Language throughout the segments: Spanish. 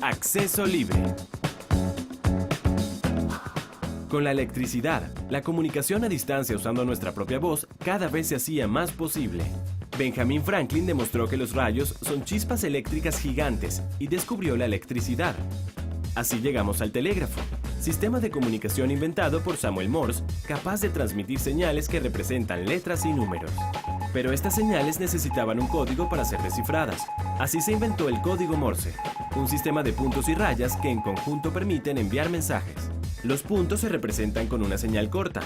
Acceso libre. Con la electricidad, la comunicación a distancia usando nuestra propia voz cada vez se hacía más posible. Benjamin Franklin demostró que los rayos son chispas eléctricas gigantes y descubrió la electricidad. Así llegamos al telégrafo, sistema de comunicación inventado por Samuel Morse, capaz de transmitir señales que representan letras y números. Pero estas señales necesitaban un código para ser descifradas. Así se inventó el código Morse, un sistema de puntos y rayas que en conjunto permiten enviar mensajes. Los puntos se representan con una señal corta,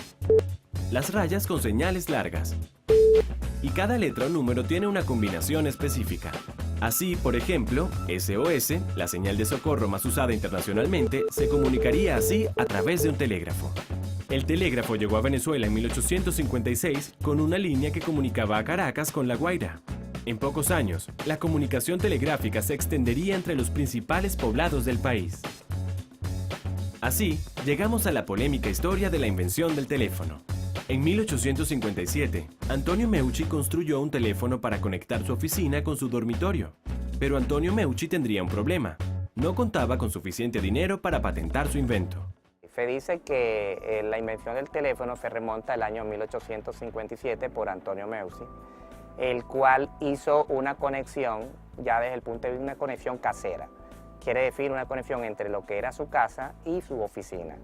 las rayas con señales largas, y cada letra o número tiene una combinación específica. Así, por ejemplo, SOS, la señal de socorro más usada internacionalmente, se comunicaría así a través de un telégrafo. El telégrafo llegó a Venezuela en 1856 con una línea que comunicaba a Caracas con La Guaira. En pocos años, la comunicación telegráfica se extendería entre los principales poblados del país. Así, llegamos a la polémica historia de la invención del teléfono. En 1857, Antonio Meucci construyó un teléfono para conectar su oficina con su dormitorio. Pero Antonio Meucci tendría un problema. No contaba con suficiente dinero para patentar su invento. Se dice que la invención del teléfono se remonta al año 1857 por Antonio Meucci, el cual hizo una conexión, ya desde el punto de vista de una conexión casera. Quiere decir una conexión entre lo que era su casa y su oficina.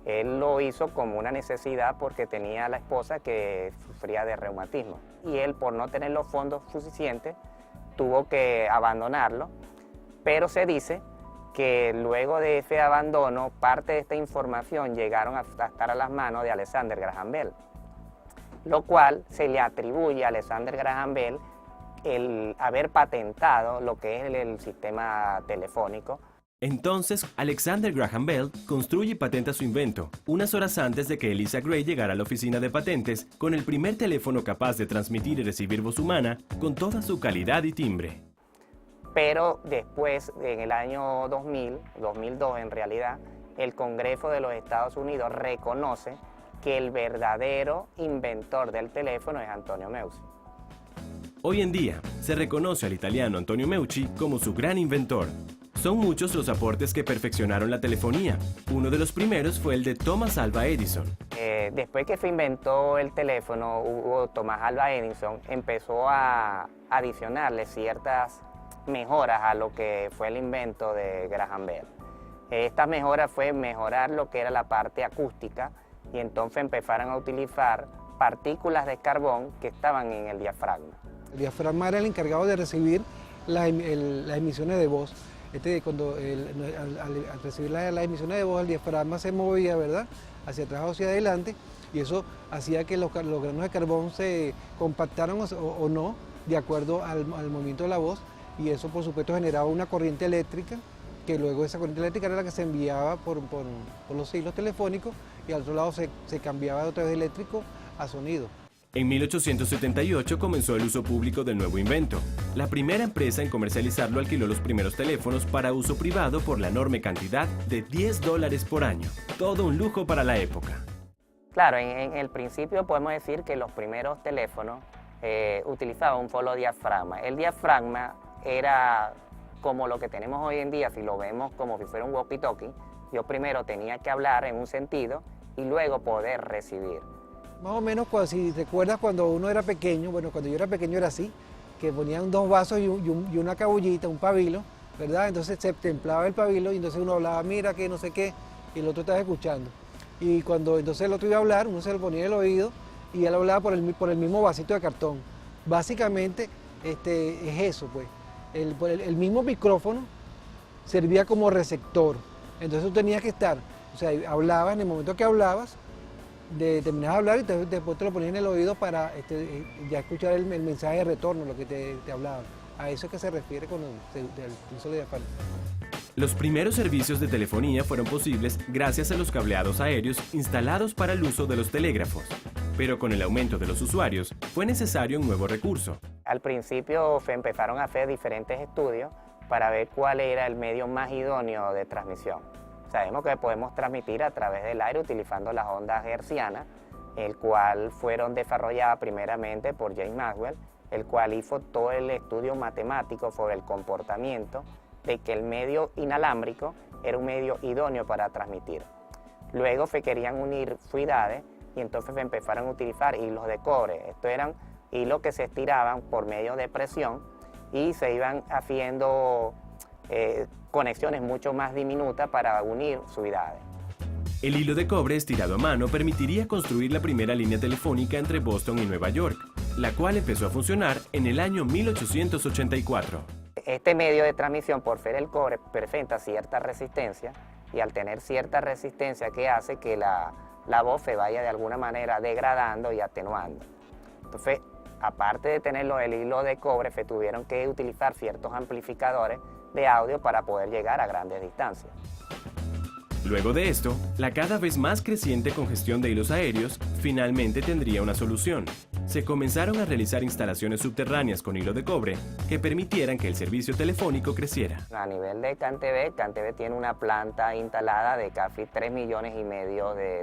Él lo hizo como una necesidad porque tenía a la esposa que sufría de reumatismo. Y él, por no tener los fondos suficientes, tuvo que abandonarlo. Pero se dice que luego de ese abandono, parte de esta información llegaron a estar a las manos de Alexander Graham Bell, lo cual se le atribuye a Alexander Graham Bell el haber patentado lo que es el sistema telefónico. Entonces, Alexander Graham Bell construye y patenta su invento, unas horas antes de que Eliza Gray llegara a la oficina de patentes con el primer teléfono capaz de transmitir y recibir voz humana con toda su calidad y timbre. Pero después, en el año 2002 en realidad, el Congreso de los Estados Unidos reconoce que el verdadero inventor del teléfono es Antonio Meucci. Hoy en día, se reconoce al italiano Antonio Meucci como su gran inventor. Son muchos los aportes que perfeccionaron la telefonía. Uno de los primeros fue el de Thomas Alva Edison. Después que se inventó el teléfono, Thomas Alva Edison empezó a adicionarle ciertas mejoras a lo que fue el invento de Graham Bell. Esta mejora fue mejorar lo que era la parte acústica y entonces empezaron a utilizar partículas de carbón que estaban en el diafragma. El diafragma era el encargado de recibir las emisiones de voz. Al recibir las emisiones de voz, el diafragma se movía, ¿verdad?, hacia atrás o hacia adelante, y eso hacía que los granos de carbón se compactaran o no de acuerdo al movimiento de la voz, y eso por supuesto generaba una corriente eléctrica, que luego esa corriente eléctrica era la que se enviaba por los hilos telefónicos, y al otro lado se cambiaba de otra vez eléctrico a sonido. En 1878 comenzó el uso público del nuevo invento. La primera empresa en comercializarlo alquiló los primeros teléfonos para uso privado por la enorme cantidad de $10 por año. Todo un lujo para la época. Claro, en el principio podemos decir que los primeros teléfonos utilizaban un solo diafragma. El diafragma era como lo que tenemos hoy en día, si lo vemos como si fuera un walkie-talkie. Yo primero tenía que hablar en un sentido y luego poder recibir. Más o menos, si recuerdas cuando uno era pequeño, bueno, cuando yo era pequeño era así, que ponían dos vasos y una cabullita, un pabilo, ¿verdad? Entonces se templaba el pabilo y entonces uno hablaba, mira que no sé qué, y el otro estaba escuchando. Y cuando entonces el otro iba a hablar, uno se lo ponía en el oído y él hablaba por el mismo vasito de cartón. Básicamente es eso, pues. El mismo micrófono servía como receptor. Entonces tú tenías que estar, o sea, hablabas, en el momento que hablabas, terminabas de hablar y después te lo ponías en el oído para ya escuchar el mensaje de retorno, lo que te hablaban. A eso es que se refiere con el uso de diafragma. Los primeros servicios de telefonía fueron posibles gracias a los cableados aéreos instalados para el uso de los telégrafos. Pero con el aumento de los usuarios, fue necesario un nuevo recurso. Al principio se empezaron a hacer diferentes estudios para ver cuál era el medio más idóneo de transmisión. Sabemos que podemos transmitir a través del aire utilizando las ondas hertzianas, el cual fueron desarrolladas primeramente por James Maxwell, el cual hizo todo el estudio matemático sobre el comportamiento de que el medio inalámbrico era un medio idóneo para transmitir. Luego querían unir fluidades y entonces empezaron a utilizar hilos de cobre. Estos eran hilos que se estiraban por medio de presión y se iban haciendo conexiones mucho más diminutas para unir fluidades. El hilo de cobre estirado a mano permitiría construir la primera línea telefónica entre Boston y Nueva York, la cual empezó a funcionar en el año 1884. Este medio de transmisión, por ser el cobre, presenta cierta resistencia y al tener cierta resistencia, ¿qué hace? Que la voz se vaya de alguna manera degradando y atenuando. Entonces, aparte de tenerlo el hilo de cobre, se tuvieron que utilizar ciertos amplificadores de audio para poder llegar a grandes distancias. Luego de esto, la cada vez más creciente congestión de hilos aéreos finalmente tendría una solución. Se comenzaron a realizar instalaciones subterráneas con hilo de cobre que permitieran que el servicio telefónico creciera. A nivel de CanTV tiene una planta instalada de casi 3,5 millones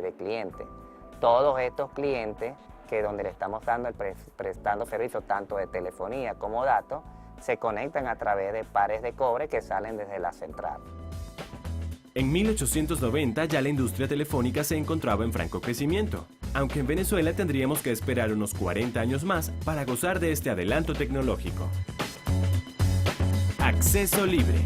de clientes. Todos estos clientes, que donde le estamos prestando servicios tanto de telefonía como datos, se conectan a través de pares de cobre que salen desde la central. En 1890 ya la industria telefónica se encontraba en franco crecimiento, aunque en Venezuela tendríamos que esperar unos 40 años más para gozar de este adelanto tecnológico. Acceso libre.